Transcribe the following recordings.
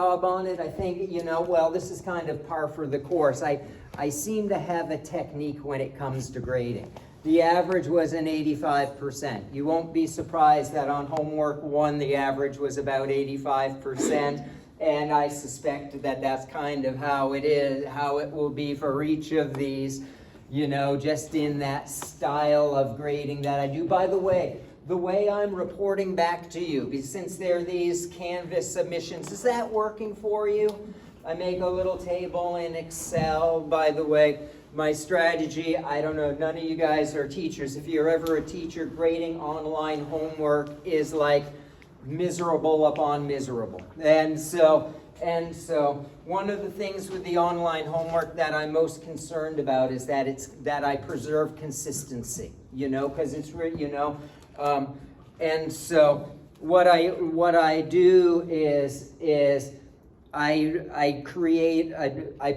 job on it. I think, well, this is kind of par for the course. I seem to have a technique when it comes to grading. The average was an 85%. You won't be surprised that on homework 1, the average was about 85%. And I suspect that that's kind of how it is, how it will be for each of these, just in that style of grading that I do. By the way I'm reporting back to you, since there are these Canvas submissions, is that working for you? I make a little table in Excel. By the way, my strategy, I don't know, none of you guys are teachers. If you're ever a teacher, grading online homework is like miserable upon miserable. And so one of the things with the online homework that I'm most concerned about is that I preserve consistency, because it's, and so what I do is I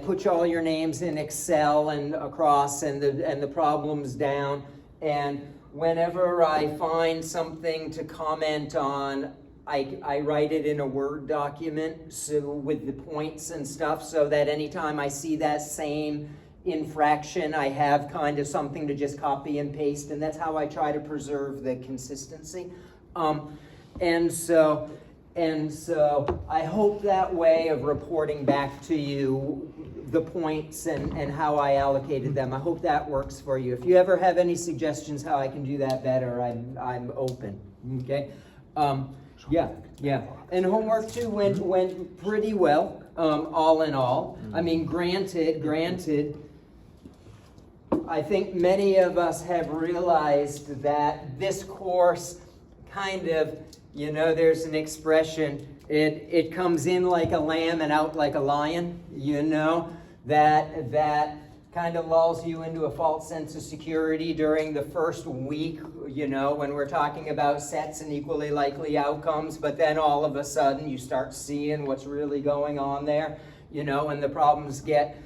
put all your names in Excel and across and the problems down, and whenever I find something to comment on, I write it in a Word document, so with the points and stuff, so that anytime I see that same infraction, I have kind of something to just copy and paste, and that's how I try to preserve the consistency. And so I hope that way of reporting back to you the points and how I allocated them, I hope that works for you. If you ever have any suggestions how I can do that better, I'm open. Okay. Yeah. And homework 2 went pretty well, all in all. I mean, granted, I think many of us have realized that this course kind of, there's an expression, it comes in like a lamb and out like a lion, that kind of lulls you into a false sense of security during the first week, when we're talking about sets and equally likely outcomes, but then all of a sudden you start seeing what's really going on there, and the problems get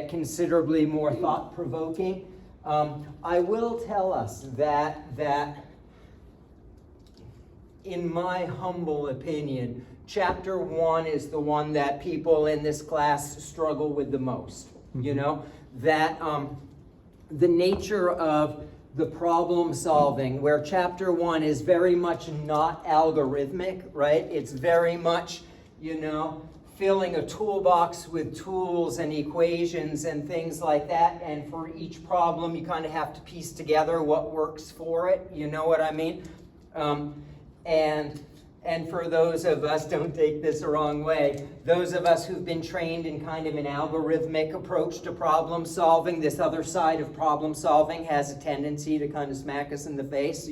considerably more thought-provoking. I will tell us that in my humble opinion, Chapter 1 is the one that people in this class struggle with the most. That the nature of the problem solving, where Chapter 1 is very much not algorithmic, right? It's very much, filling a toolbox with tools and equations and things like that, and for each problem you kind of have to piece together what works for it, you know what I mean? And for those of us, don't take this the wrong way, those of us who've been trained in kind of an algorithmic approach to problem solving, this other side of problem solving has a tendency to kind of smack us in the face,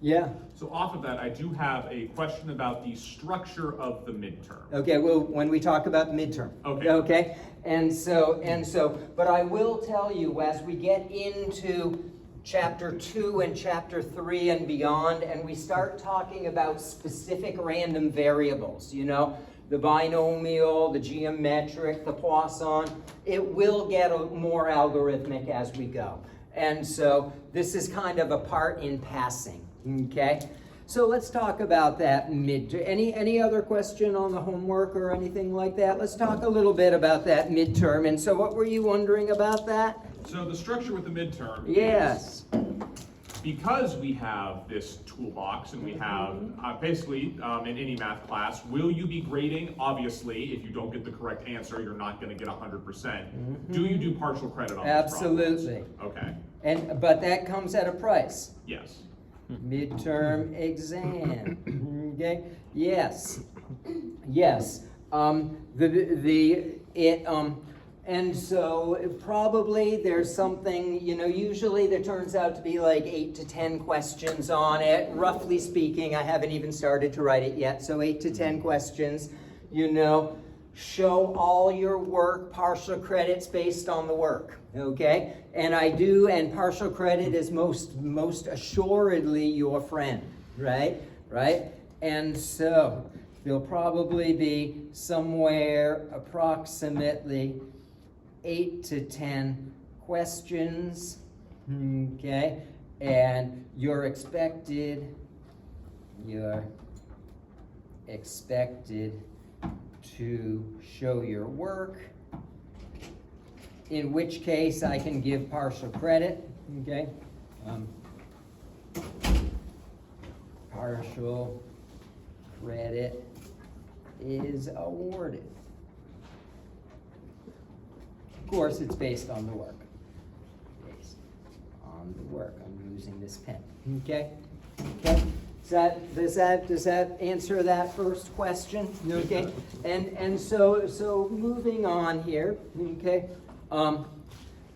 Yeah. So off of that, I do have a question about the structure of the midterm. Okay, well, when we talk about the midterm. Okay. And so, but I will tell you, as we get into Chapter 2 and Chapter 3 and beyond, and we start talking about specific random variables, the binomial, the geometric, the Poisson, it will get more algorithmic as we go. And so this is kind of a part in passing, okay? So let's talk about that midterm. Any other question on the homework or anything like that? Let's talk a little bit about that midterm. And so what were you wondering about that? So the structure with the midterm is, because we have this toolbox and we have basically in any math class, will you be grading? Obviously, if you don't get the correct answer, you're not going to get 100%. Do you do partial credit on these problems? Absolutely. Okay. But that comes at a price. Yes. Midterm exam. Okay. Yes. And so probably there's something, usually there turns out to be like 8 to 10 questions on it. Roughly speaking, I haven't even started to write it yet. So 8 to 10 questions, show all your work, partial credits based on the work, okay? And I do, and partial credit is most assuredly your friend, right? And so there'll probably be somewhere approximately 8 to 10 questions, okay? And your expected to show your work, in which case I can give partial credit, okay? Partial credit is awarded. Of course, it's based on the work. Based on the work. I'm using this pen. Okay? Okay? Does that answer that first question? Okay? And so moving on here, okay?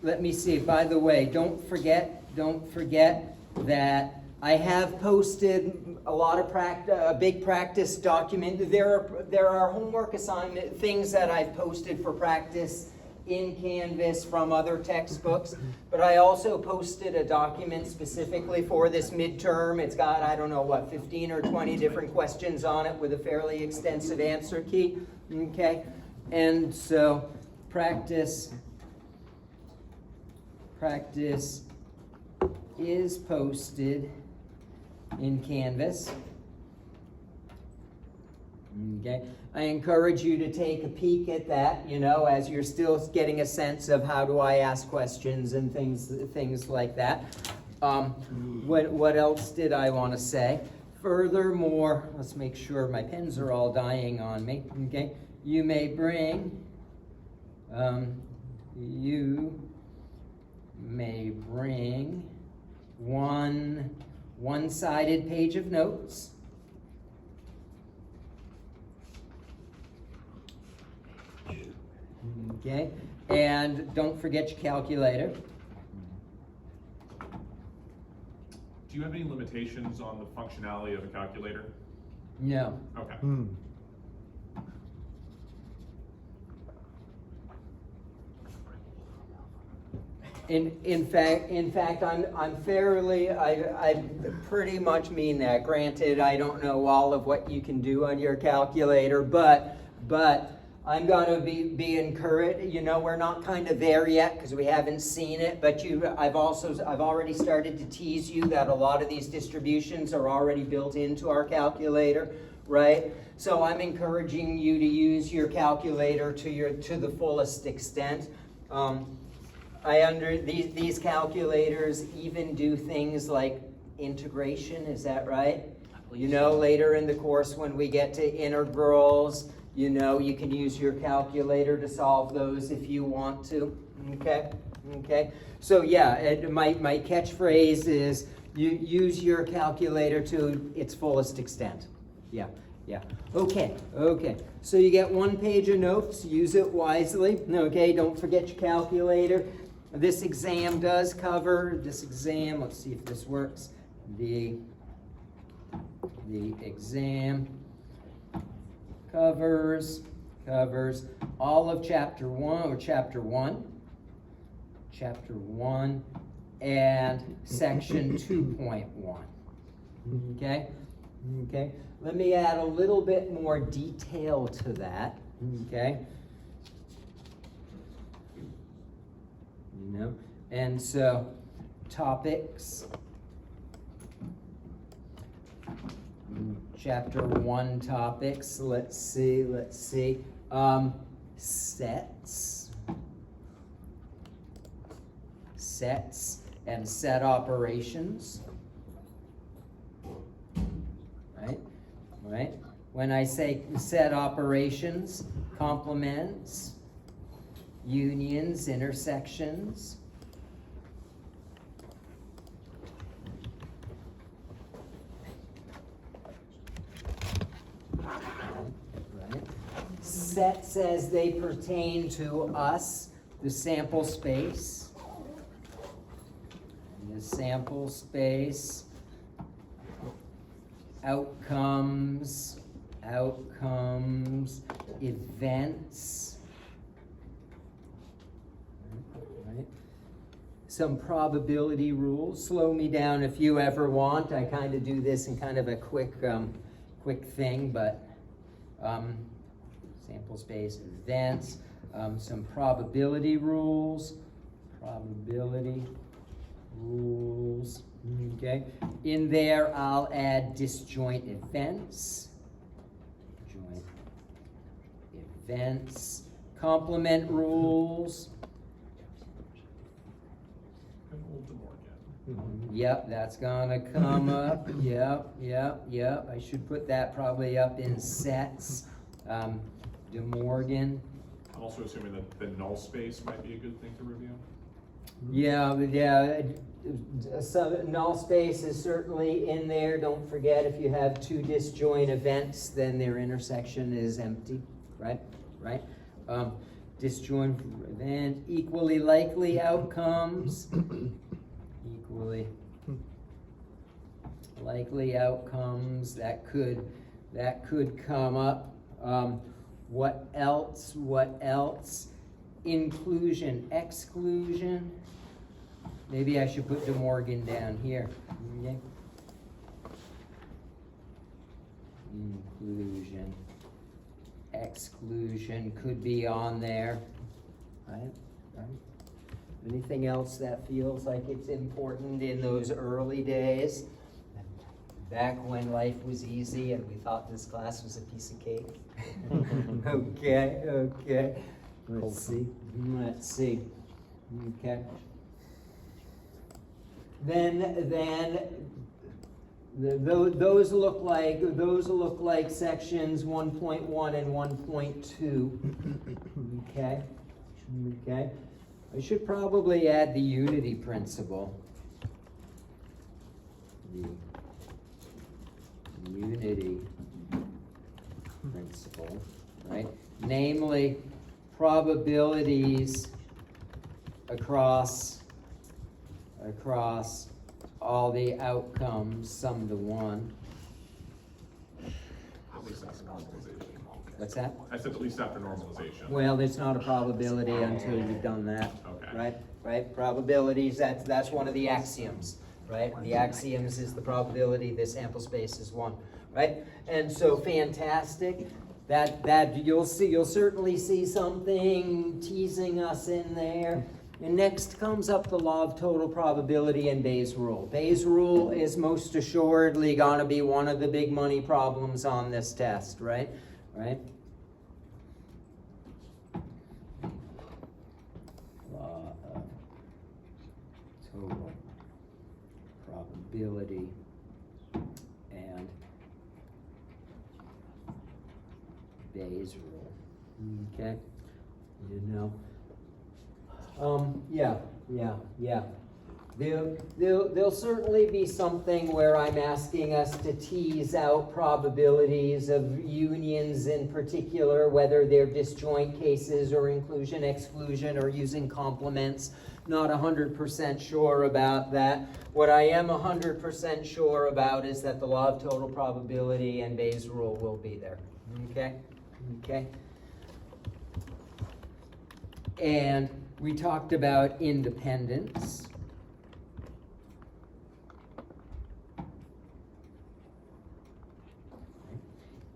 Let me see. By the way, don't forget that I have posted a big practice document. There are homework assignment things that I've posted for practice in Canvas from other textbooks, but I also posted a document specifically for this midterm. It's got, I don't know what, 15 or 20 different questions on it with a fairly extensive answer key. Okay? And so practice is posted in Canvas. Okay, I encourage you to take a peek at that, as you're still getting a sense of how do I ask questions and things like that. What else did I want to say? Furthermore, let's make sure my pens are all dying on me. Okay, you may bring one-sided page of notes. Okay, and don't forget your calculator. Do you have any limitations on the functionality of a calculator? No. Okay. In fact, I pretty much mean that. Granted, I don't know all of what you can do on your calculator, but I'm going to be encouraged. We're not kind of there yet because we haven't seen it, but I've already started to tease you that a lot of these distributions are already built into our calculator, right? So I'm encouraging you to use your calculator to the fullest extent. These calculators even do things like integration, is that right? Later in the course when we get to integrals, you can use your calculator to solve those if you want to. Okay. So yeah, my catchphrase is you use your calculator to its fullest extent. Yeah. Okay. So you get one page of notes. Use it wisely. Okay. Don't forget your calculator. This exam does cover let's see if this works. The exam covers all of chapter 1 and section 2.1. Okay. Let me add a little bit more detail to that. Okay. And so topics. Chapter 1 topics. Let's see. Sets and set operations. Right? When I say set operations, complements, unions, intersections. Sets as they pertain to us, the sample space. The sample space, outcomes, events. Right. Some probability rules. Slow me down if you ever want. I kind of do this in kind of a quick thing, but sample space, events, some probability rules. Okay. In there, I'll add disjoint events. events, complement rules. Good old DeMorgan. Yep, that's gonna come up. Yep. I should put that probably up in sets. De Morgan. I'm also assuming that the null space might be a good thing to review. Yeah. Some null space is certainly in there. Don't forget, if you have two disjoint events, then their intersection is empty, right? Disjoint event, equally likely outcomes. Equally likely outcomes, that could come up. What else? Inclusion, exclusion. Maybe I should put De Morgan down here. Okay. Inclusion, exclusion could be on there, right? Anything else that feels like it's important in those early days? Back when life was easy and we thought this class was a piece of cake. Okay. Let's see. Okay. Those look like sections 1.1 and 1.2. Okay. I should probably add the unity principle. The unity principle, right? Namely, probabilities across all the outcomes sum to 1. At least after normalization. What's that? I said at least after normalization. Well, there's not a probability until you've done that. Okay. Right? Probabilities, that's one of the axioms, right? The axioms is the probability this sample space is 1, right? And so fantastic. That you'll certainly see something teasing us in there. And next comes up the law of total probability and Bayes' rule. Bayes' rule is most assuredly going to be one of the big money problems on this test, right? Law of total probability and Bayes' rule. Okay? Yeah. There'll certainly be something where I'm asking us to tease out probabilities of unions in particular, whether they're disjoint cases or inclusion, exclusion, or using complements. Not 100% sure about that. What I am 100% sure about is that the law of total probability and Bayes' rule will be there. Okay? And we talked about independence.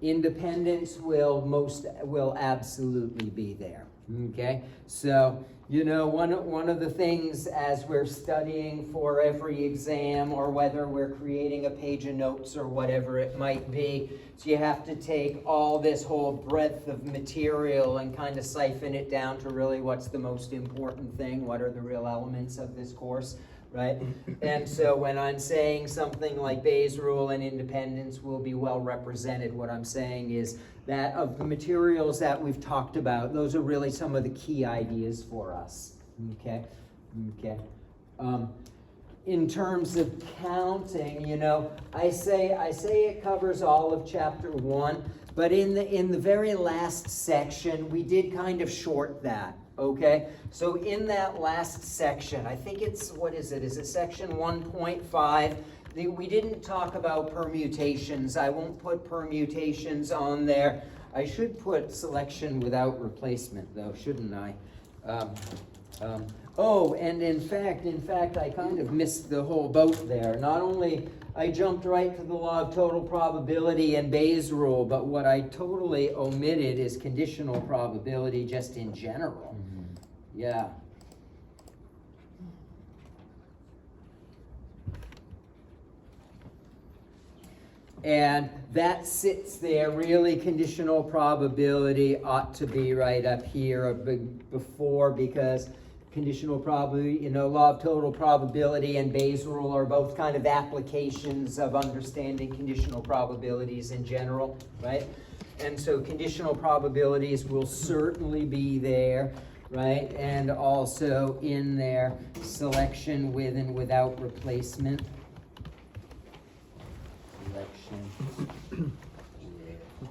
Independence will absolutely be there. Okay? So, one of the things as we're studying for every exam, or whether we're creating a page of notes or whatever it might be, so you have to take all this whole breadth of material and kind of siphon it down to really what's the most important thing, what are the real elements of this course, right? And so when I'm saying something like Bayes' rule and independence will be well represented, what I'm saying is that of the materials that we've talked about, those are really some of the key ideas for us. Okay. In terms of counting, I say it covers all of chapter 1, but in the very last section, we did kind of short that. Okay, so in that last section, I think it's, is it section 1.5? We didn't talk about permutations. I won't put permutations on there. I should put selection without replacement, though, shouldn't I? And in fact, I kind of missed the whole boat there. Not only I jumped right to the law of total probability and Bayes' rule, but what I totally omitted is conditional probability just in general. Yeah. And that sits there, really conditional probability ought to be right up here before, because conditional probability, law of total probability and Bayes' rule are both kind of applications of understanding conditional probabilities in general, right? And so conditional probabilities will certainly be there, right? And also in there, selection with and without replacement. Selection with and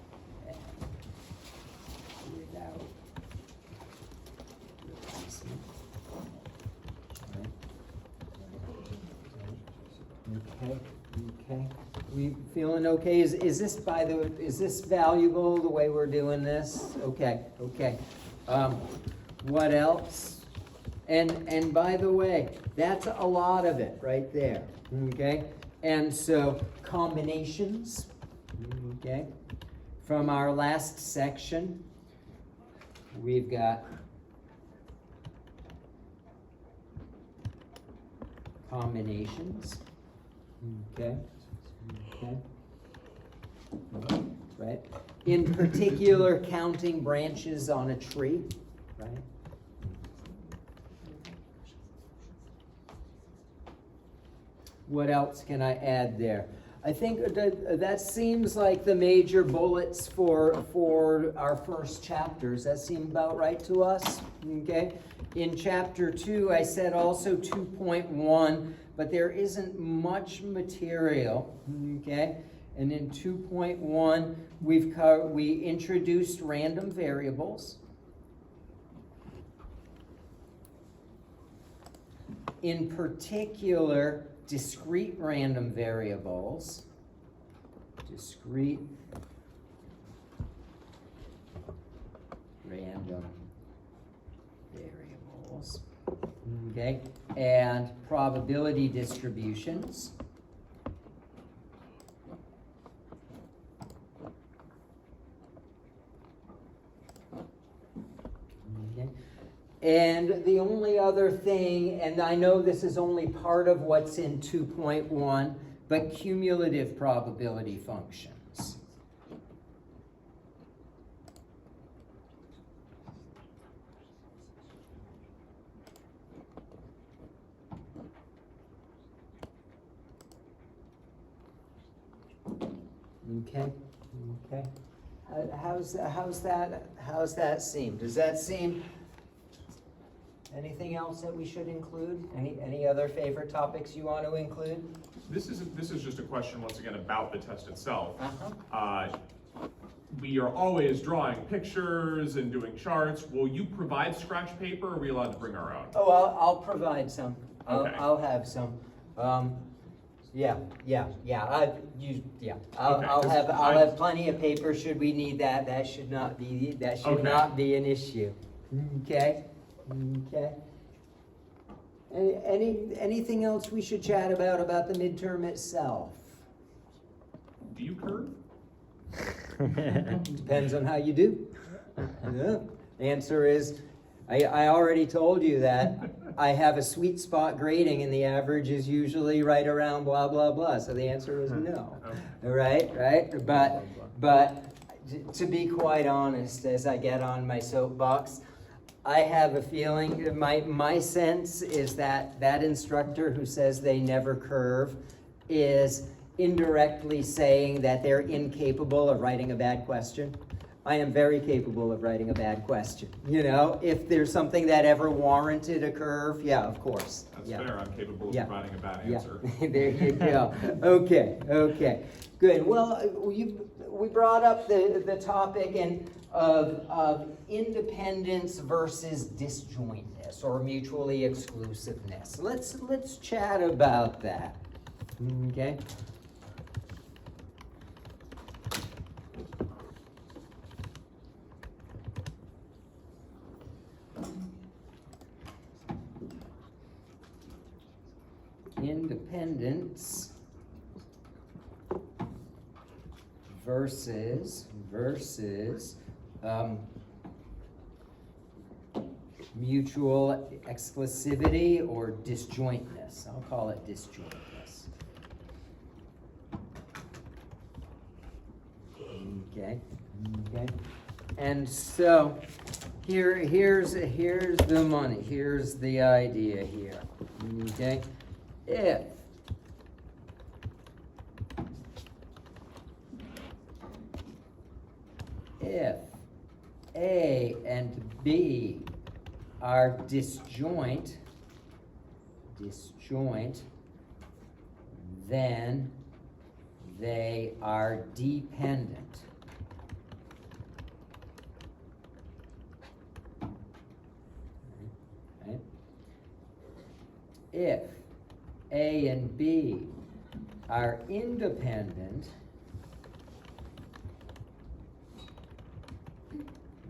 without replacement. Okay. We feeling okay? Is this is this valuable the way we're doing this? Okay. What else? And by the way, that's a lot of it right there. Okay? And so combinations, okay? From our last section, we've got combinations, okay? Right? In particular, counting branches on a tree, right? What else can I add there? I think that seems like the major bullets for our first chapters. That seem about right to us, okay? In chapter 2, I said also 2.1, but there isn't much material, okay? And in 2.1, we introduced random variables. In particular, discrete random variables. Discrete random variables. Okay, and probability distributions. Okay. And the only other thing, and I know this is only part of what's in 2.1, but cumulative probability functions. Okay. How's that seem? Does that seem? Anything else that we should include? Any other favorite topics you want to include? This is just a question once again about the test itself. We are always drawing pictures and doing charts. Will you provide scratch paper, or are we allowed to bring our own? Oh, I'll provide some. Okay. I'll have some. I'll have plenty of paper. Should we need that? That should not be not be an issue. Okay. Anything else we should chat about the midterm itself? Do you curve? Depends on how you do. The answer is, I already told you that I have a sweet spot grading, and the average is usually right around blah blah blah. So the answer is no. Right. But to be quite honest, as I get on my soapbox, I have a feeling, my sense is that instructor who says they never curve is indirectly saying that they're incapable of writing a bad question. I am very capable of writing a bad question. If there's something that ever warranted a curve, yeah, of course. That's fair. I'm capable of providing a bad answer. There you go. Okay. Good. Well, we brought up the topic of independence versus disjointness or mutually exclusiveness. Let's chat about that. Okay. Independence versus mutual exclusivity or disjointness. I'll call it disjointness. Okay. Okay. And so here's the money. Here's the idea here. Okay. If A and B are disjoint, then they are dependent. Right? If A and B are independent,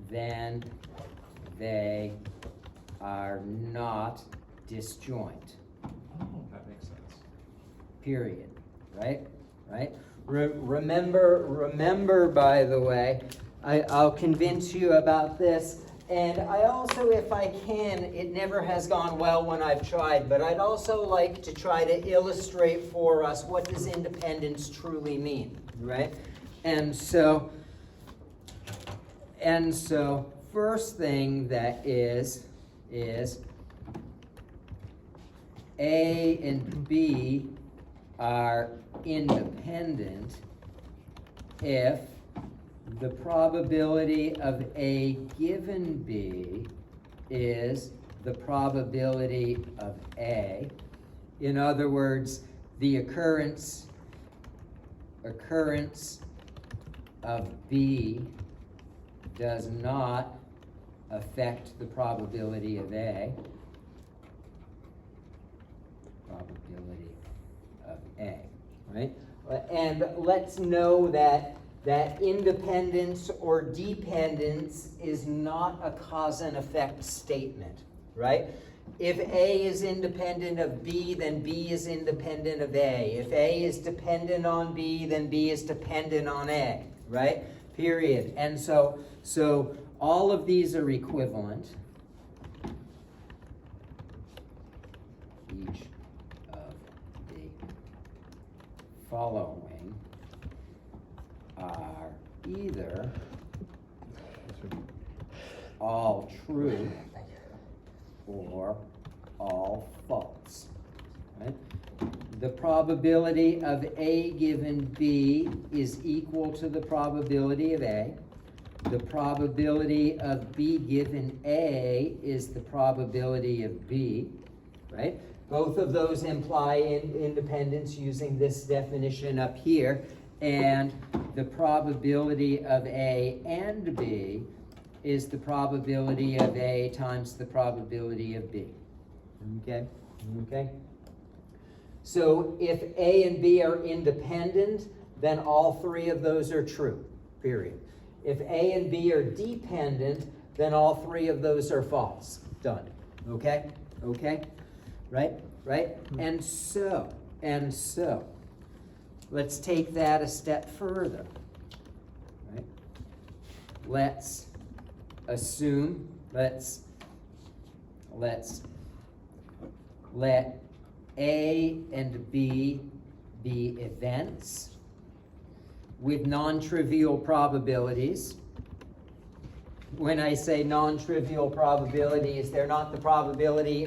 then they are not disjoint. Oh, that makes sense. Period. Right? Right? Remember, by the way, I'll convince you about this. And I also, if I can, it never has gone well when I've tried, but I'd also like to try to illustrate for us what does independence truly mean, right? And so first thing that is A and B are independent if the probability of A given B is the probability of A. In other words, the occurrence of B does not affect the probability of A. Probability of A, right? And let's know that independence or dependence is not a cause and effect statement, right? If A is independent of B, then B is independent of A. If A is dependent on B, then B is dependent on A, right? Period. And so all of these are equivalent. Each of the following are either all true or all false. Right? The probability of A given B is equal to the probability of A. The probability of B given A is the probability of B, right? Both of those imply independence using this definition up here. And the probability of A and B is the probability of A times the probability of B. Okay? Okay? So if A and B are independent, then all three of those are true, period. If A and B are dependent, then all three of those are false. Done. Okay? Okay? Right? Right? And so, let's take that a step further. Right? Let's assume, let's let A and B be events with non-trivial probabilities. When I say non-trivial probabilities, they're not the probability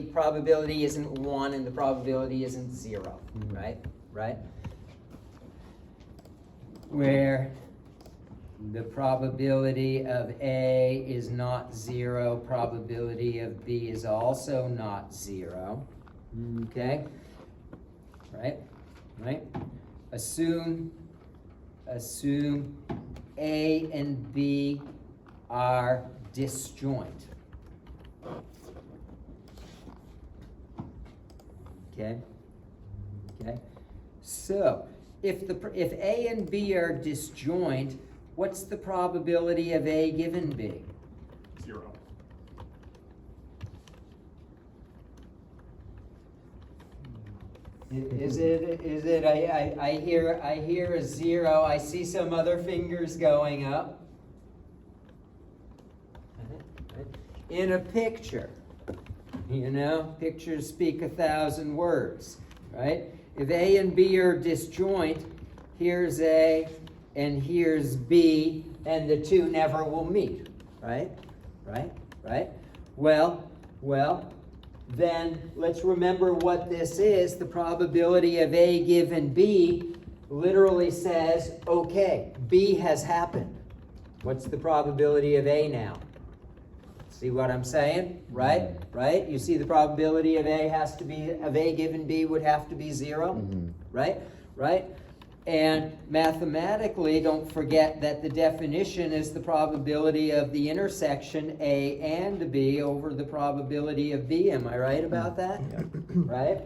isn't 1 and the probability isn't 0, right? Right? Where the probability of A is not 0, probability of B is also not 0. Okay? Right? Right? Assume A and B are disjoint. Okay? Okay? So, if A and B are disjoint, what's the probability of A given B? 0. Is it? I hear a 0. I see some other fingers going up. In a picture, pictures speak 1,000 words, right? If A and B are disjoint, here's A and here's B, and the two never will meet, right? Right? Well, then let's remember what this is. The probability of A given B literally says, okay, B has happened. What's the probability of A now? See what I'm saying? Right? You see the probability of A given B would have to be 0, right? And mathematically, don't forget that the definition is the probability of the intersection A and B over the probability of B. Am I right about that? Yeah. Right?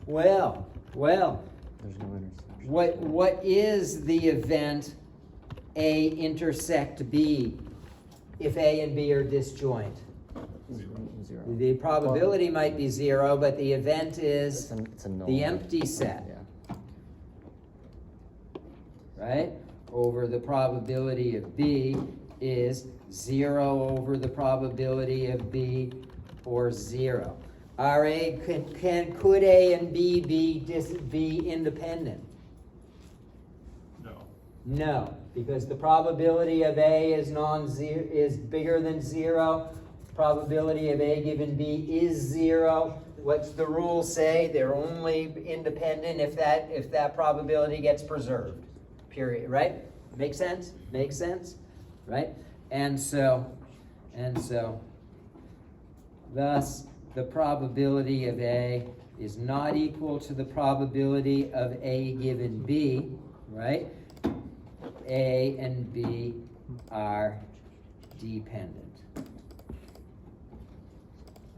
Well, There's no intersection. what is the event A intersect B if A and B are disjoint? Zero. The probability might be 0, but the event is It's a null. the empty set. Yeah. Right? Over the probability of B is 0 over the probability of B, or 0. Could A and B be independent? No. No, because the probability of A is bigger than 0. Probability of A given B is 0. What's the rule say? They're only independent if that probability gets preserved. Period. Right? Make sense? Right? And so, thus, the probability of A is not equal to the probability of A given B, right? A and B are dependent.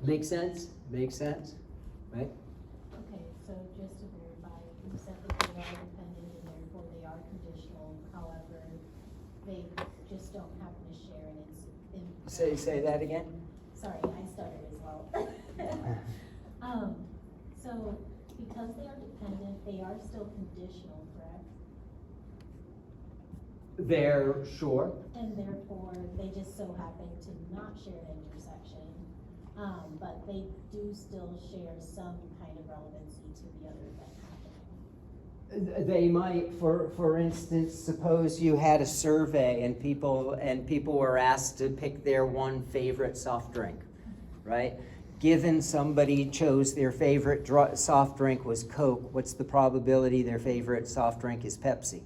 Make sense? Right? Okay, so just to verify, you said that they are dependent and therefore they are conditional, however, they just don't happen to share in Say that again? Sorry, I started as well. So because they are dependent, they are still conditional, correct? They're sure. And therefore, they just so happen to not share an intersection, but they do still share some kind of relevancy to the other event happening. They might, for instance, suppose you had a survey and people were asked to pick their one favorite soft drink, right? Given somebody chose their favorite soft drink was Coke, what's the probability their favorite soft drink is Pepsi?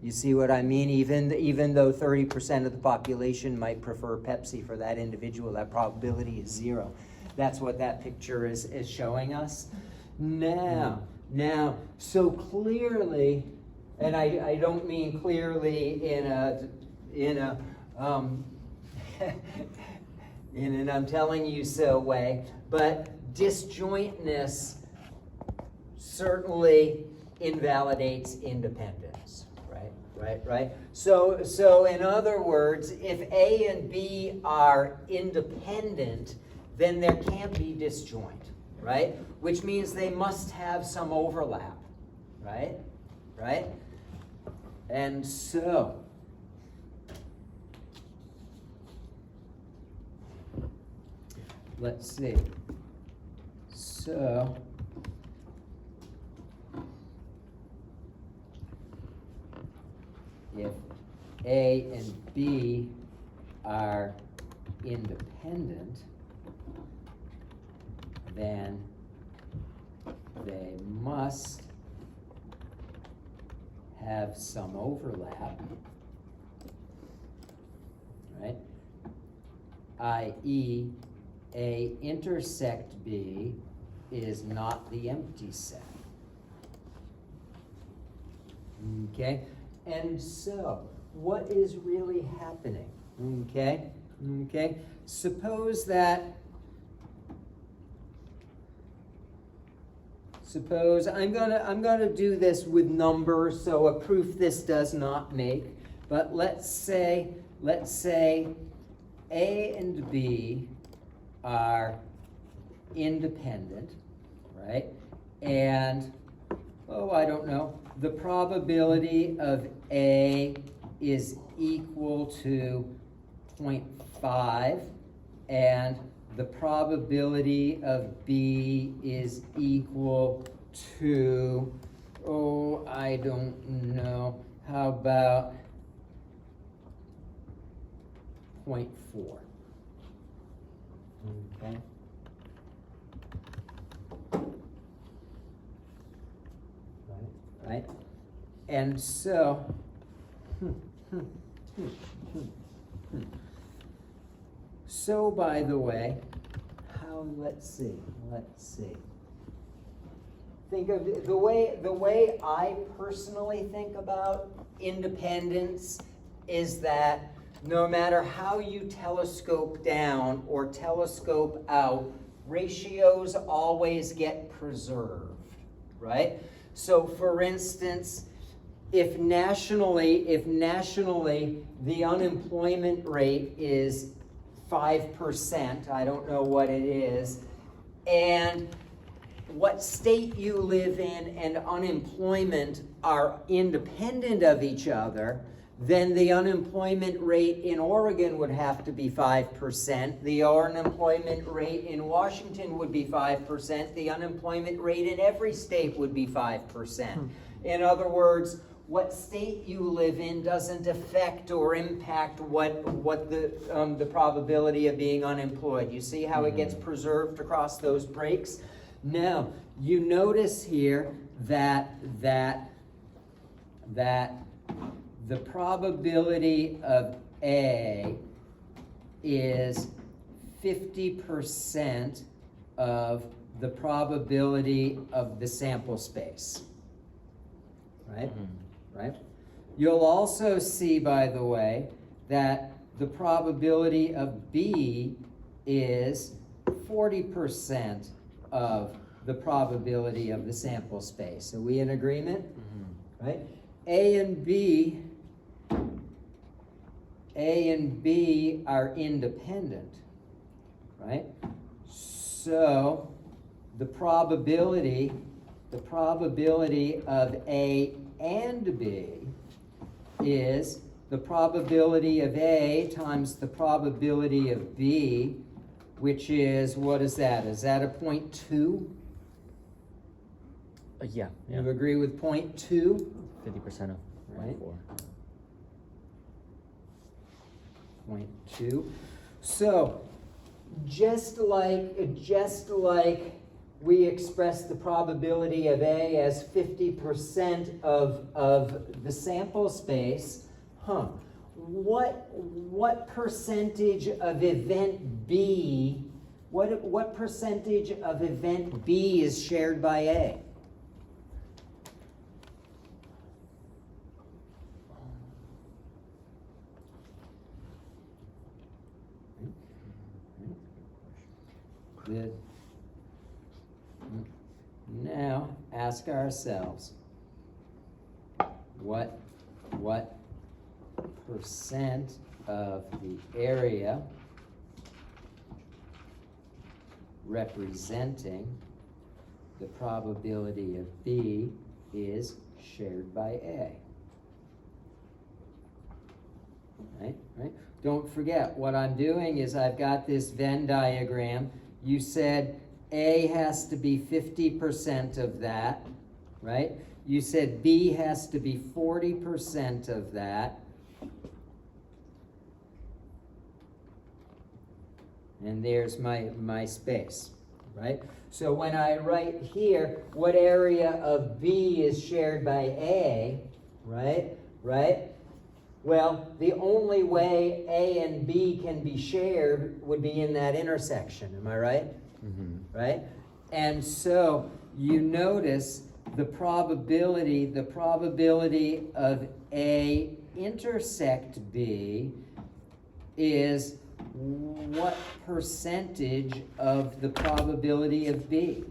You see what I mean? Even though 30% of the population might prefer Pepsi for that individual, that probability is 0. That's what that picture is showing us. Now, so clearly, and I don't mean clearly in an I'm telling you so way, but disjointness certainly invalidates independence, right? So in other words, if A and B are independent, then there can't be disjoint, right? Which means they must have some overlap, right? And so, let's see. So, if A and B are independent, then they must have some overlap, right? i.e., A intersect B is not the empty set. Okay? And so, what is really happening? Okay? Suppose I'm gonna do this with numbers, so a proof this does not make. But let's say A and B are independent, right? And I don't know. The probability of A is equal to 0.5, and the probability of B is equal to, I don't know, how about 0.4? Okay. Right? And so, so by the way, let's see. Think of the way I personally think about independence is that no matter how you telescope down or telescope out, ratios always get preserved, right? So for instance, if nationally the unemployment rate is 5%, I don't know what it is, and what state you live in and unemployment are independent of each other, then the unemployment rate in Oregon would have to be 5%. The unemployment rate in Washington would be 5%. The unemployment rate in every state would be 5%. In other words, what state you live in doesn't affect or impact what the probability of being unemployed. You see how it gets preserved across those breaks? Now, you notice here that the probability of A is 50% of the probability of the sample space, right? Right? You'll also see, by the way, that the probability of B is 40% of the probability of the sample space. Are we in agreement? Right? A and B are independent, right? So the probability of A and B is the probability of A times the probability of B, which is, what is that? Is that a 0.2? Yeah. You agree with 0.2? 50% of Right. 4. 0.2. So, just like we express the probability of A as 50% of the sample space, what percentage of event B, what percentage of event B is shared by A? Good. Now, ask ourselves, what percent of the area representing the probability of B is shared by A? Right? Don't forget, what I'm doing is I've got this Venn diagram. You said A has to be 50% of that, right? You said B has to be 40% of that. And there's my space, right? So when I write here, what area of B is shared by A, right? Well, the only way A and B can be shared would be in that intersection, am I right? Right? And so you notice the probability of A intersect B is what percentage of the probability of B?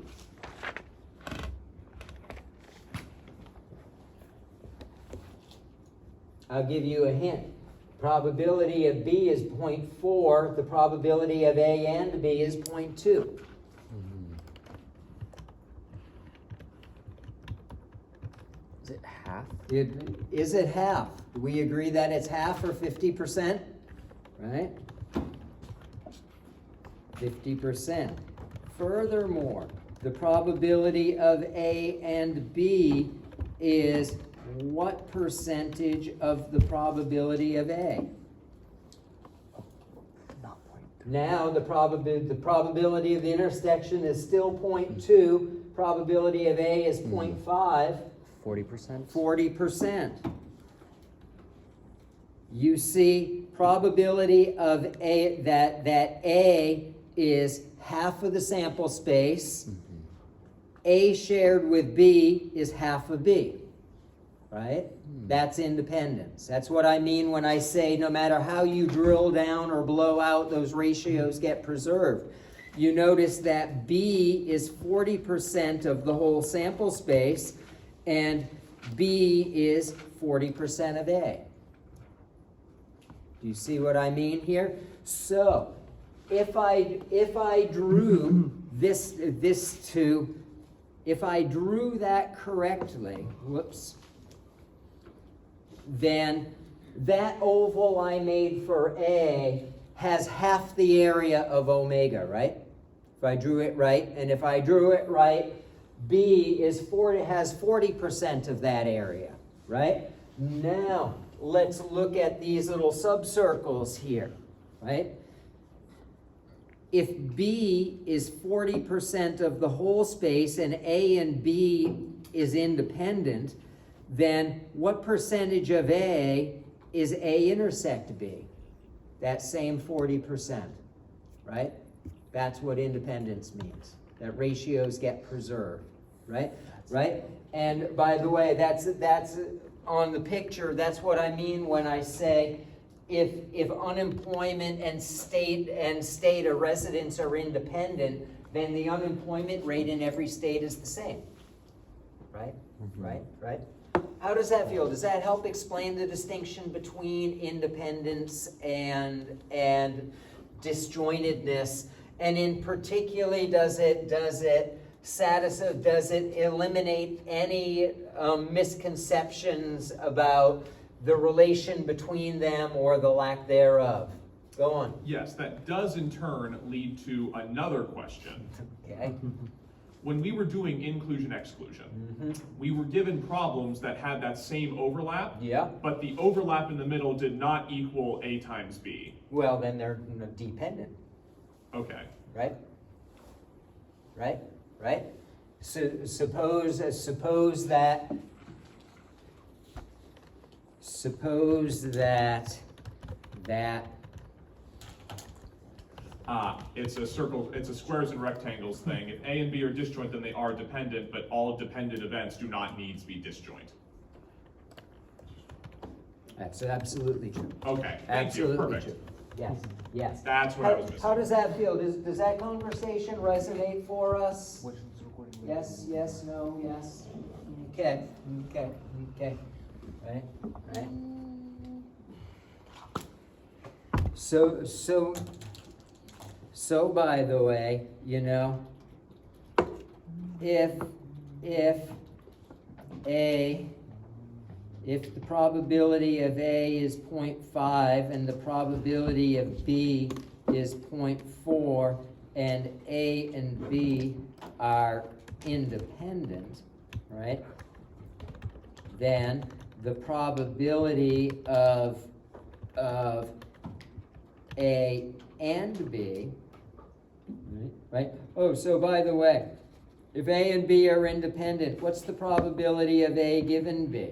I'll give you a hint. Probability of B is 0.4. The probability of A and B is 0.2. Is it half? Is it half? Do we agree that it's half or 50%? Right? 50%. Furthermore, the probability of A and B is what percentage of the probability of A? Not point. Now the probability of the intersection is still 0.2. Probability of A is 0.5. 40%? 40%. You see, probability of A, that A is half of the sample space. A shared with B is half of B, right? That's independence. That's what I mean when I say no matter how you drill down or blow out, those ratios get preserved. You notice that B is 40% of the whole sample space, and B is 40% of A. Do you see what I mean here? So, if I drew if I drew that correctly, whoops, then that oval I made for A has half the area of omega, right? If I drew it right, and if I drew it right, B has 40% of that area, right? Now, let's look at these little subcircles here, right? If B is 40% of the whole space and A and B is independent, then what percentage of A is A intersect B? That same 40%, right? That's what independence means. That ratios get preserved, right? Right? And by the way, that's on the picture, that's what I mean when I say if unemployment and state of residence are independent, then the unemployment rate in every state is the same. Right? Right? How does that feel? Does that help explain the distinction between independence and disjointedness? And in particular, does it eliminate any misconceptions about the relation between them or the lack thereof? Go on. Yes, that does in turn lead to another question. Okay. When we were doing inclusion-exclusion, we were given problems that had that same overlap, Yeah. but the overlap in the middle did not equal A times B. Well, then they're dependent, Okay. right? Right? Right? So suppose that It's a circle, it's a squares and rectangles thing. If A and B are disjoint, then they are dependent, but all dependent events do not need to be disjoint. That's absolutely true. Okay, thank Absolutely you, perfect. true. Yes, yes. That's what I was missing. How does that feel? Does that conversation resonate for us? Yes, yes, no, yes. Okay. Right. So by the way, you know, if the probability of A is 0.5 and the probability of B is 0.4 and A and B are independent, right? Then the probability of A and B, right? Oh, so by the way, if A and B are independent, what's the probability of A given B?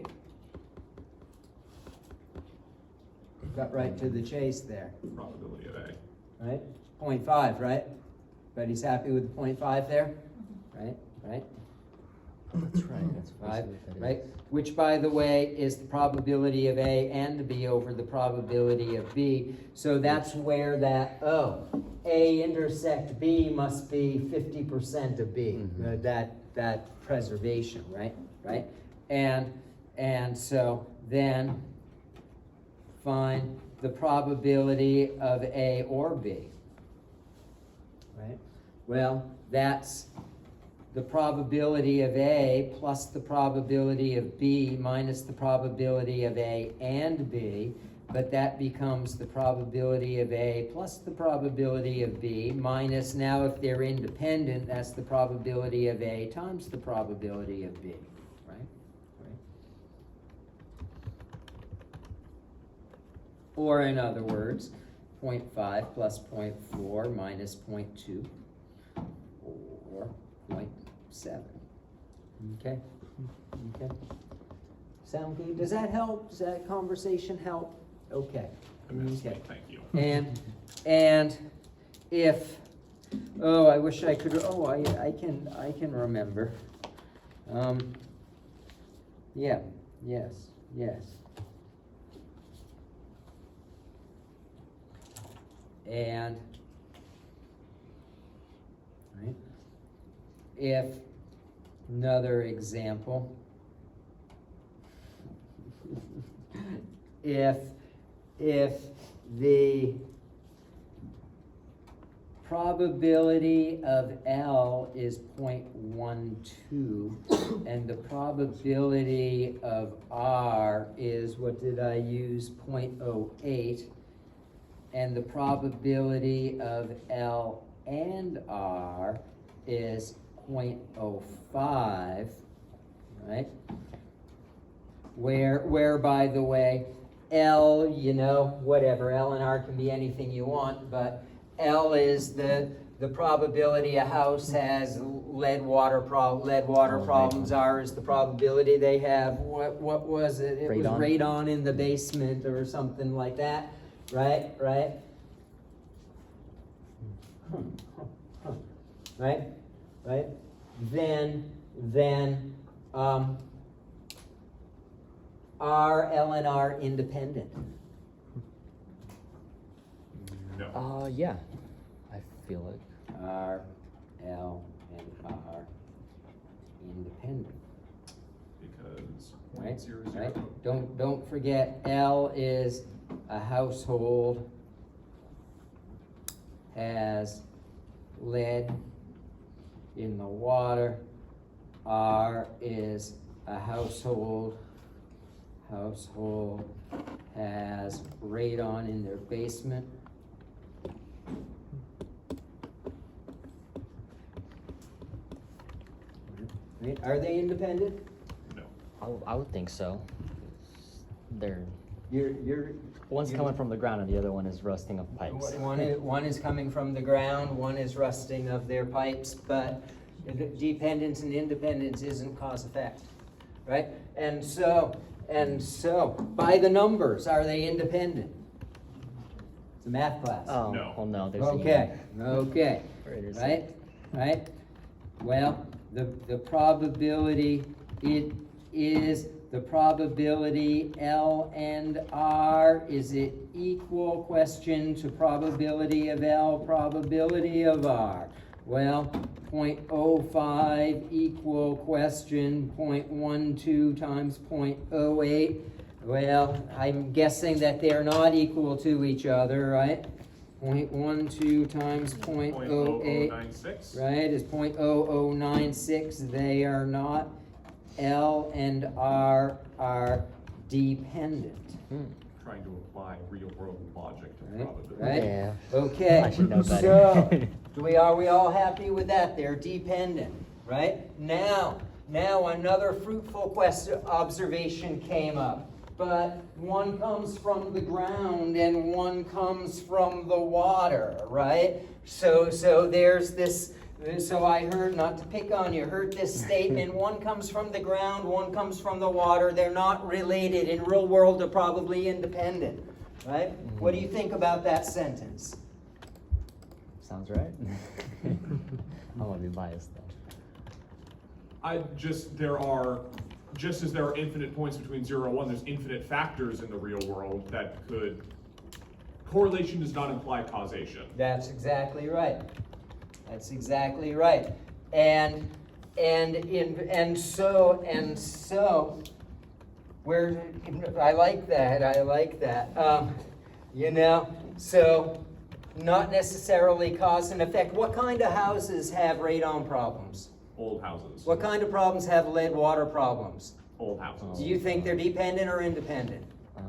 Got right to the chase there. Probability of A. Right? 0.5, right? Everybody's happy with 0.5 there? Right? That's right. That's Five, basically what that right? is. Which, by the way, is the probability of A and B over the probability of B. So that's where that, A intersect B must be 50% of B. That preservation, right? Right? And so then find the probability of A or B. Right? Well, that's the probability of A plus the probability of B minus the probability of A and B, but that becomes the probability of A plus the probability of B minus, now if they're independent, that's the probability of A times the probability of B, right? Or in other words, 0.5 plus 0.4 minus 0.2 or 0.7. Okay? Okay. Sound good? Does that help? Does that conversation help? Okay. Okay. Thank you. And if, oh, I wish I could, oh, I can remember. Yeah, yes, yes. And, right, if, another example, if the probability of L is 0.12 and the probability of R is, what did I use, 0.08, and the probability of L and R is 0.05, right? Where, by the way, L, you know, whatever, L and R can be anything you want, but L is the probability a house has lead water problems. R is the probability they have, what was it? It was radon in the basement or something like that, right? Right? Right? Right? Then are L and R independent? No. Yeah, I feel it. Are L and R independent? Because Right? 0.00. Right? Don't forget, L is a household has lead in the water. R is a household has radon in their basement. Right? Are they independent? No. I would think so. They're You're one's you- coming from the ground and the other one is rusting of pipes. One is coming from the ground, one is rusting of their pipes, but dependence and independence isn't cause effect, right? And so, by the numbers, are they independent? It's a math class. Oh, No. well, no, there's Okay, Where it is. right? Well, the probability, it is the probability L and R, is it equal, question, to probability of L, probability of R? Well, 0.05 equal, question, 0.12 times 0.08. Well, I'm guessing that they're not equal to each other, right? 0.12 times 0.08, 0.0096. right, is 0.0096. They are not. L and R are dependent, Trying to apply real world logic to Right, probability. right? Yeah. Okay, I should know better. so are we all happy with that? They're dependent, right? Now another fruitful observation came up, but one comes from the ground and one comes from the water, right? So there's this. So I heard, not to pick on you, heard this statement, one comes from the ground, one comes from the water, they're not related. In real world, they're probably independent, right? What do you think about that sentence? Sounds right. I'm gonna be biased though. Just as there are infinite points between 0 and 1, there's infinite factors in the real world that could, correlation does not imply causation. That's exactly right. That's exactly right. And so where I like that. So not necessarily cause and effect. What kind of houses have radon problems? Old houses. What kind of problems have lead water problems? Old houses. Do you think they're dependent or independent? Okay,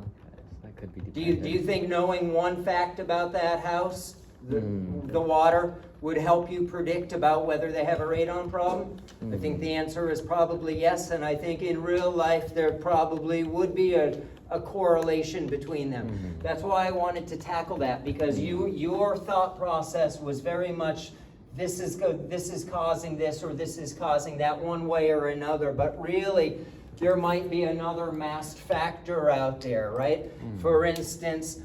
that could be Do dependent. you think knowing one fact about that house, the water, would help you predict about whether they have a radon problem? I think the answer is probably yes, and I think in real life there probably would be a a correlation between them. That's why I wanted to tackle that, because your thought process was very much, this is causing this, or this is causing that, one way or another, but really there might be another masked factor out there, right? For instance,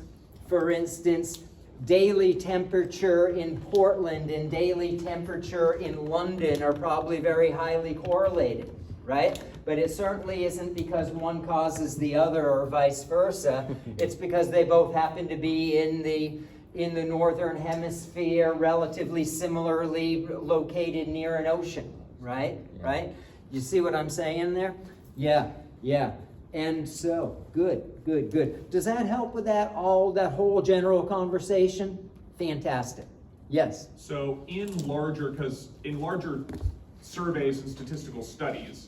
daily temperature in Portland and daily temperature in London are probably very highly correlated, right? But it certainly isn't because one causes the other or vice versa. It's because they both happen to be in the northern hemisphere, relatively similarly located near an ocean, right? Yeah. Right? You see what I'm saying there? Yeah. And so, good. Does that help with that whole general conversation? Fantastic. Yes. So in larger surveys and statistical studies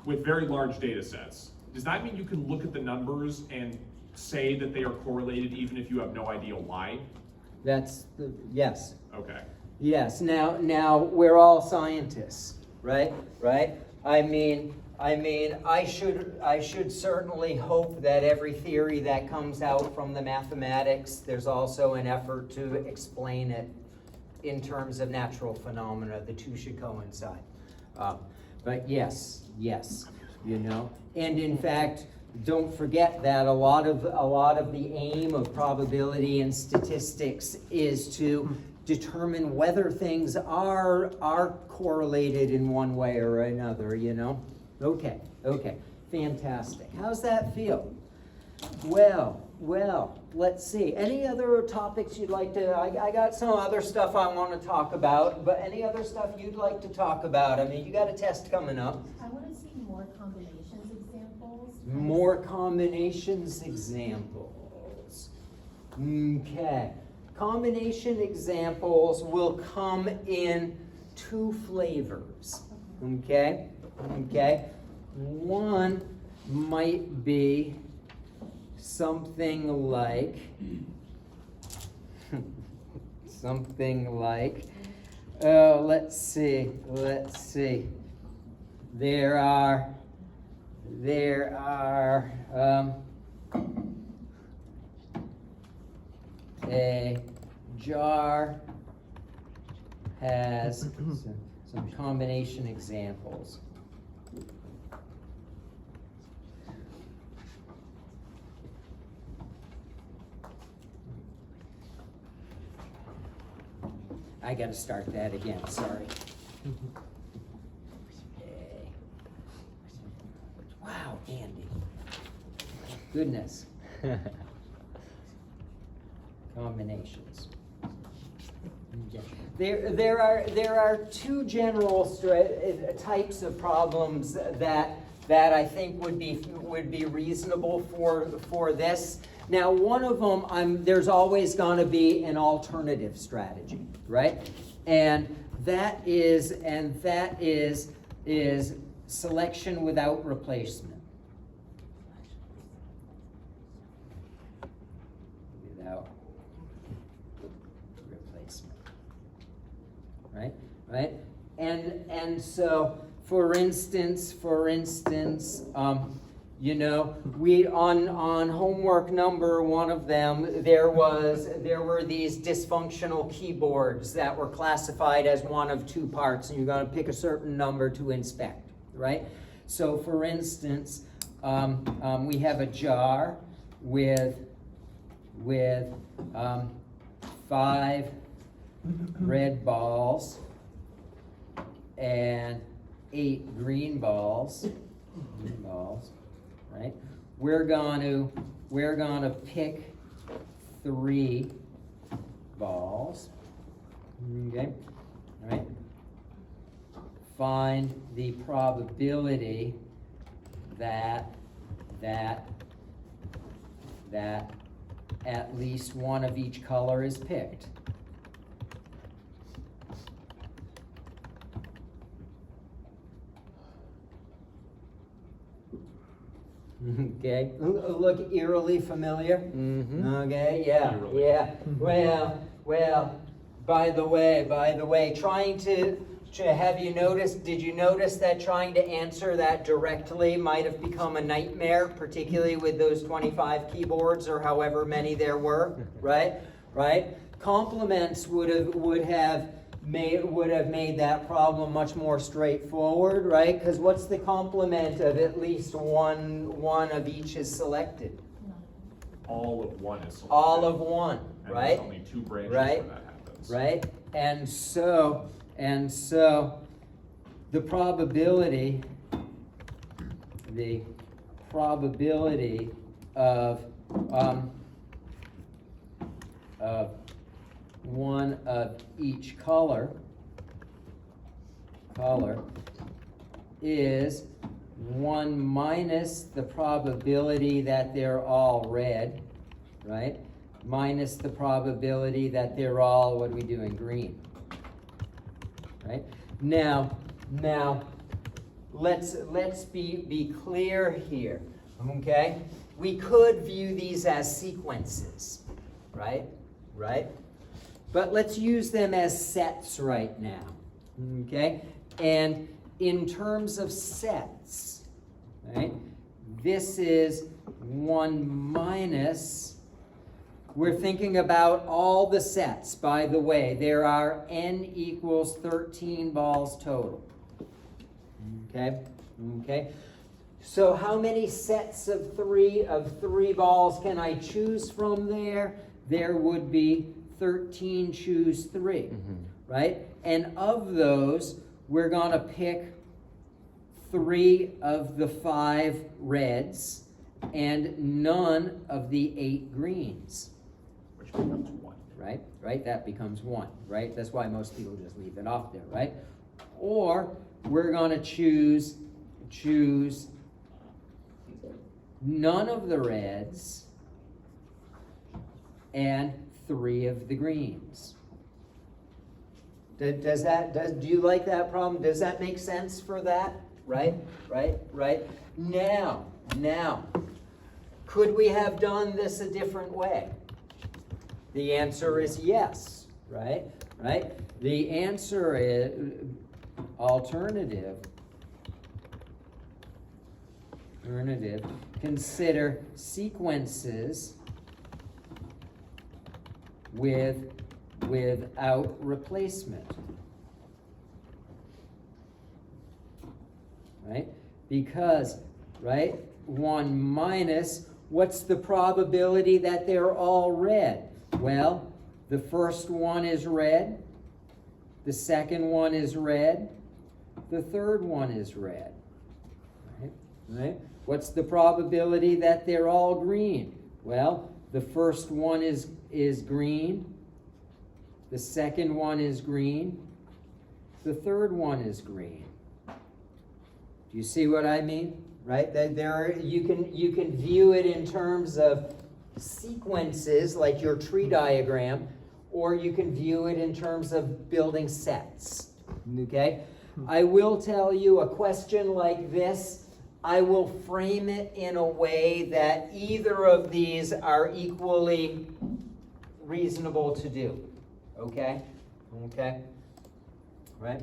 with very large data sets, does that mean you can look at the numbers and say that they are correlated even if you have no idea why? Yes. Okay. Yes. Now we're all scientists, right? I mean, I should certainly hope that every theory that comes out from the mathematics, there's also an effort to explain it in terms of natural phenomena. The two should coincide. But yes, you know. And in fact, don't forget that a lot of the aim of probability and statistics is to determine whether things are correlated in one way or another, you know. Okay, fantastic. How's that feel? Well, let's see. Any other topics you'd like to, I got some other stuff I want to talk about, but any other stuff you'd like to talk about? I mean, you got a test coming up. I want to see more combinations examples. More combinations examples. Okay. Combination examples will come in two flavors. Okay? One might be something like let's see. There are a jar has some combination examples. I got to start that again, sorry. Okay. Wow, Andy. Goodness. Combinations. There are two general types of problems that I think would be reasonable for this. Now, one of them, there's always going to be an alternative strategy, right? And that is selection without replacement. Without replacement. Right? And so, for instance, you know, we on homework number one of them, there were these dysfunctional keyboards that were classified as one of two parts, and you're going to pick a certain number to inspect, right? So, for instance, we have a jar with 5 red balls and 8 green balls. Right? We're going to pick 3 balls. Okay? All right? Find the probability that at least one of each color is picked. Okay, look eerily familiar. Okay, yeah. Well. By the way, trying have you noticed, did you notice that trying to answer that directly might have become a nightmare, particularly with those 25 keyboards or however many there were, right? Right? Complements would have made that problem much more straightforward, right? Because what's the complement of at least one of each is selected? All of one is selected. All of one, And right? there's only 2 branches Right? where that happens. Right? And so the probability of one of each color is 1 minus the probability that they're all red, right? Minus the probability that they're all, what are we doing, green, right? Now, let's be clear here, okay? We could view these as sequences, right? Right? But let's use them as sets right now, okay? And in terms of sets, right? This is 1 minus, we're thinking about all the sets, by the way. There are n equals 13 balls total. Okay? Okay? So how many sets of three balls can I choose from there? There would be 13 choose 3, right? And of those, we're going to pick 3 of the 5 reds and none of the 8 greens. Which becomes 1. Right? Right? That becomes 1, right? That's why most people just leave it off there, right? Or we're going to choose none of the reds and 3 of the greens. Do you like that problem? Does that make sense for that? Right? Now, could we have done this a different way? The answer is yes, right? The answer is alternative. Consider sequences without replacement. Right? Because, right, 1 minus, what's the probability that they're all red? Well, the first one is red, the second one is red, the third one is red. Right? What's the probability that they're all green? Well, the first one is green, the second one is green, the third one is green. Do you see what I mean? Right? You can view it in terms of sequences, like your tree diagram, or you can view it in terms of building sets. Okay? I will tell you, a question like this, I will frame it in a way that either of these are equally reasonable to do. Okay? Okay? Right?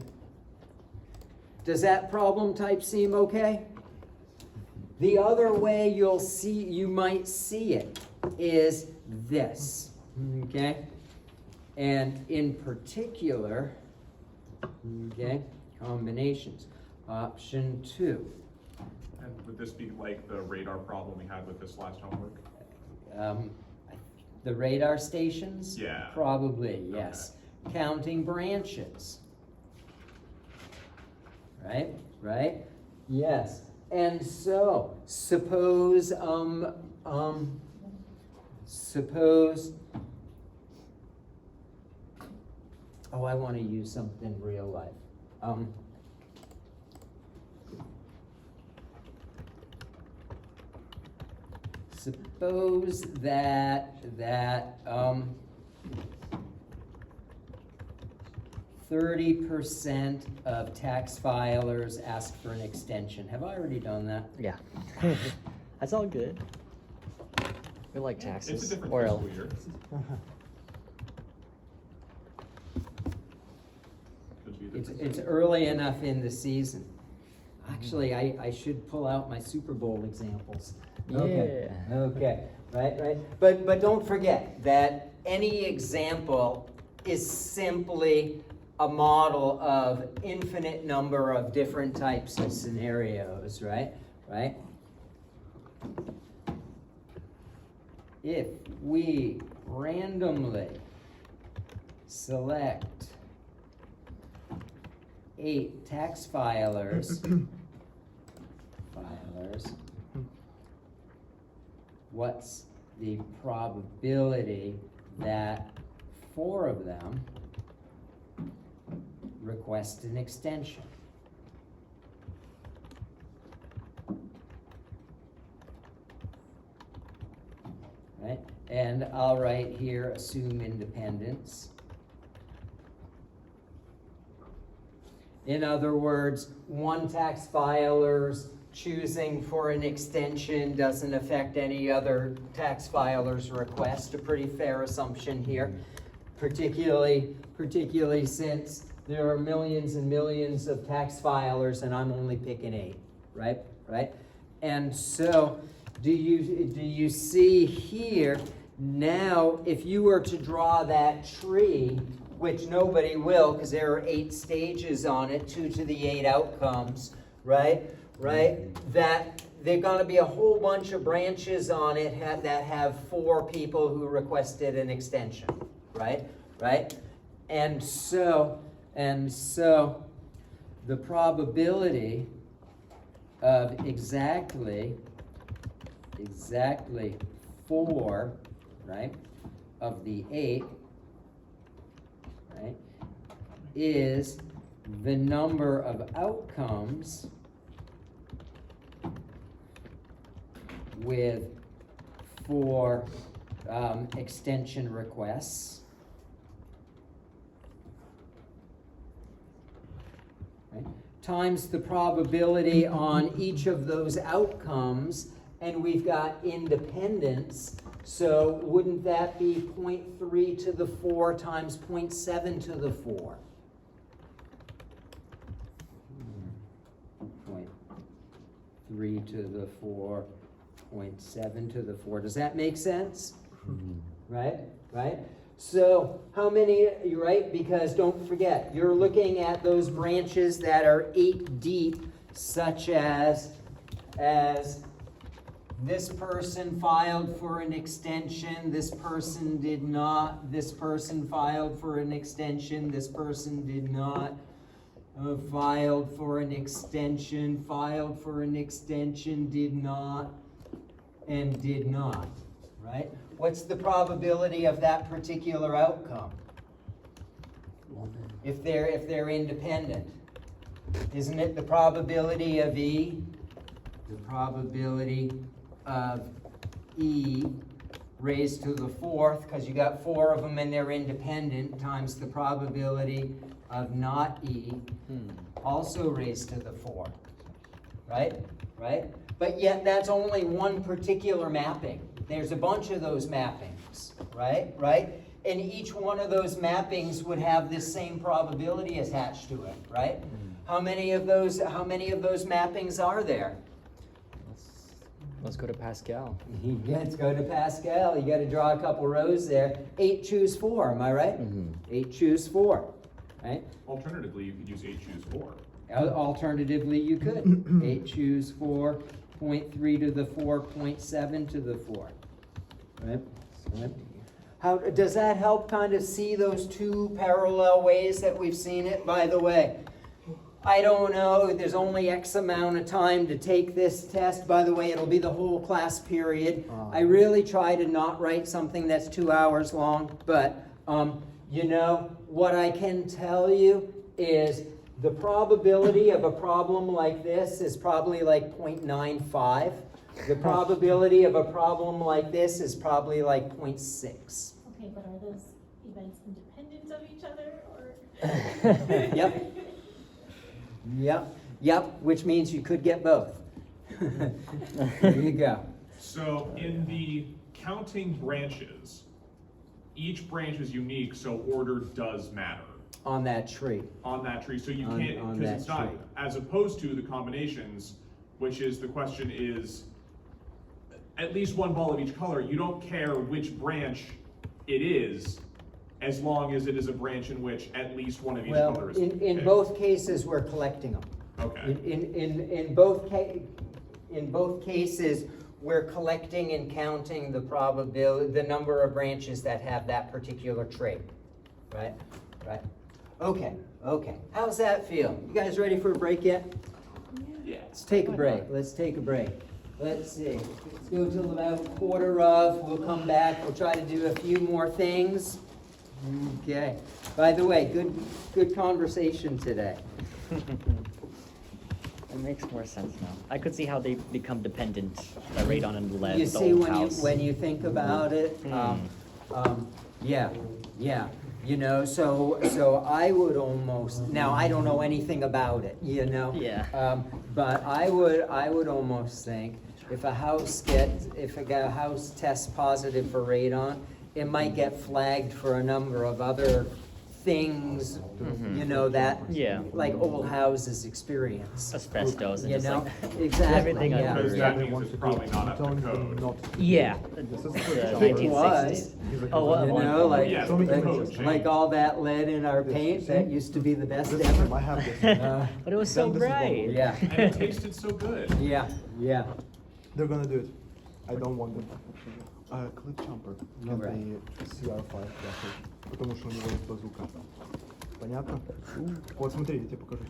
Does that problem type seem okay? The other way you might see it is this. Okay? And in particular, okay, combinations. Option 2. And would this be like the radar problem we had with this last homework? The radar stations? Yeah. Probably, yes. Okay. Counting branches. Right? Yes. And so, suppose, oh, I want to use something real life. Suppose that 30% of tax filers ask for an extension. Have I already done that? Yeah. That's all good. We like taxes. It's a different or fiscal year. Could be a different it's early enough in the season. Actually, I should pull out my Super Bowl examples. Okay. Yeah. Okay. Right. But don't forget that any example is simply a model of infinite number of different types of scenarios, right? Right? If we randomly select 8 tax filers, what's the probability that 4 of them request an extension? Right? And I'll write here, assume independence. In other words, one tax filer's choosing for an extension doesn't affect any other tax filer's request. A pretty fair assumption here, particularly since there are millions and millions of tax filers and I'm only picking 8, right? And so, do you see here, now if you were to draw that tree, which nobody will because there are 8 stages on it, 2 to the 8 outcomes, right? That there are going to be a whole bunch of branches on it that have 4 people who requested an extension, right? And so the probability of exactly 4, right, of the 8, right, is the number of outcomes with 4 extension requests, right, times the probability on each of those outcomes, and we've got independence, so wouldn't that be 0.3 to the 4 times 0.7 to the 4? 0.3 to the 4, 0.7 to the 4. Does that make sense? Right? So how many, right? Because don't forget, you're looking at those branches that are 8 deep, such as this person filed for an extension, this person did not, this person filed for an extension, this person did not, filed for an extension, did not, and did not, right? What's the probability of that particular outcome? If they're independent. Isn't it the probability of E? The probability of E raised to the 4th, because you got 4 of them and they're independent, times the probability of not E, also raised to the 4. Right? But yet that's only one particular mapping. There's a bunch of those mappings, right? And each one of those mappings would have this same probability attached to it, right? How many of those mappings are there? Let's go to Pascal. Let's go to Pascal. You got to draw a couple rows there. 8 choose 4, am I right? 8 choose 4, right? Alternatively, you could use 8 choose 4. Alternatively, you could. 8 choose 4, 0.3 to the 4, 0.7 to the 4. Right? How does that help kind of see those 2 parallel ways that we've seen it? By the way, I don't know, there's only X amount of time to take this test. By the way, it'll be the whole class period. I really try to not write something that's 2 hours long, but what I can tell you is the probability of a problem like this is probably like 0.95. The probability of a problem like this is probably like 0.6. Okay, but are those events independent of each other, or? Yep, which means you could get both. There you go. So in the counting branches, each branch is unique, so order does matter. on that tree. on that tree, so you On- can't, on because that it's not, tree. as opposed to the combinations, which is, the question is, at least one ball of each color, you don't care which branch it is, as long as it is a branch in which at least one of each Well, color is. in okay. both cases, we're collecting them. Okay, In both cases, we're collecting and counting the probability, the number of branches that have that particular trait, right? Right? Okay, okay. How's that feel? You guys ready for a break yet? yeah. Let's take a break. Let's take a break. Let's see. Let's go till about 1:15. We'll come back. We'll try to do a few more things. Okay. By the way, good conversation today. It makes more sense now. I could see how they become dependent by radon and lead. You the see, old when house. you think about it, yeah. You know, so I would almost, now I don't know anything about it, you know? Yeah. But I would almost think if a house tests positive for radon, it might get flagged for a number of other things, you know, that, Yeah. like old houses experience. Asbestos and You just know, like exactly, everything yeah. under. Because that means it's probably not up to code. Yeah. This is The the It 1960s. was. Oh, what? You know, like, Yeah, Show me the the code pictures. changed. like all that lead in our paint, that used to be the best ever. I have this. But it was so Then this is one bright. more. Yeah, And it tasted so good. yeah, yeah. They're gonna do it. I don't want them. Clip jumper на Right. CR5 потому что у него есть базука. Понятно? Вот смотри, я тебе покажу.